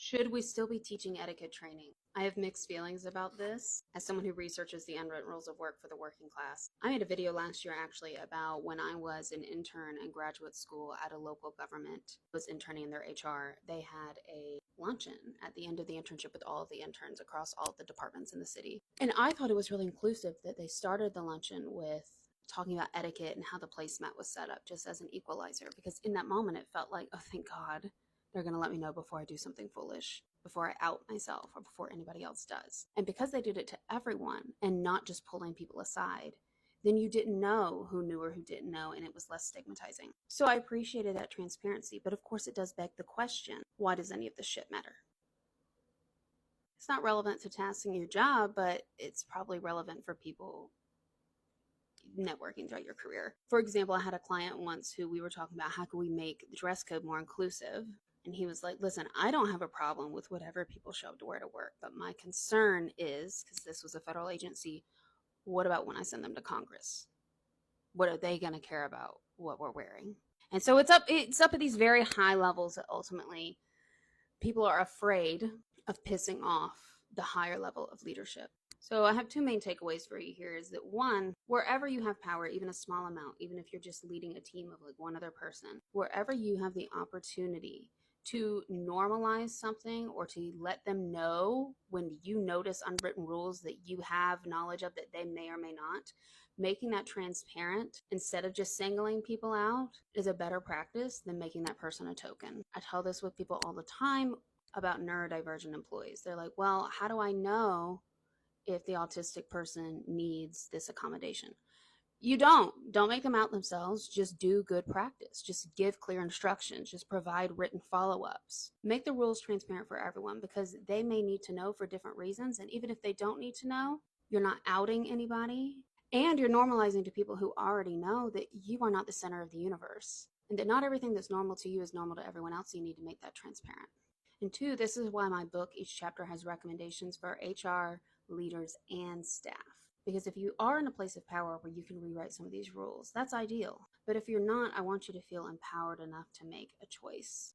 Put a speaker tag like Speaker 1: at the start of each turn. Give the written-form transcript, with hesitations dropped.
Speaker 1: Should we still be teaching etiquette training? I have mixed feelings about this as someone who researches the unwritten rules of work for the working class. I made a video last year actually about when I was an intern in graduate school at a local government. I was interning in their HR. They had a luncheon at the end of the internship with all of the interns across all of the departments in the city. And I thought it was really inclusive that they started the luncheon with talking about etiquette and how the placemat was set up just as an equalizer, because in that moment it felt like, oh, thank God they're going to let me know before I do something foolish, before I out myself, or before anybody else does. And because they did it to everyone and not just pulling people aside, then you didn't know who knew or who didn't know, and it was less stigmatizing. So I appreciated that transparency, but of course it does beg the question, why does any of this shit matter? It's not relevant to tasking your job, but it's probably relevant for people networking throughout your career. For example, I had a client once who we were talking about how could we make the dress code more inclusive. And he was like, listen, I don't have a problem with whatever people show up to wear to work. But my concern is, because this was a federal agency, what about when I send them to Congress? What are they going to care about what we're wearing? And so it's up at these very high levels that ultimately people are afraid of pissing off the higher level of leadership. So I have two main takeaways for you here is that one, wherever you have power, even a small amount, even if you're just leading a team of like one other person, wherever you have the opportunity to normalize something or to let them know when you notice unwritten rules that you have knowledge of that they may or may not, making that transparent instead of just singling people out is a better practice than making that person a token. I tell this with people all the time about neurodivergent employees. They're like, well, how do I know if the autistic person needs this accommodation? You don't make them out themselves. Just do good practice. Just give clear instructions. Just provide written follow-ups. Make the rules transparent for everyone because they may need to know for different reasons. And even if they don't need to know, you're not outing anybody. And you're normalizing to people who already know that you are not the center of the universe and that not everything that's normal to you is normal to everyone else. So you need to make that transparent. And two, this is why my book, each chapter has recommendations for HR, leaders, and staff. Because if you are in a place of power where you can rewrite some of these rules, that's ideal. But if you're not, I want you to feel empowered enough to make a choice.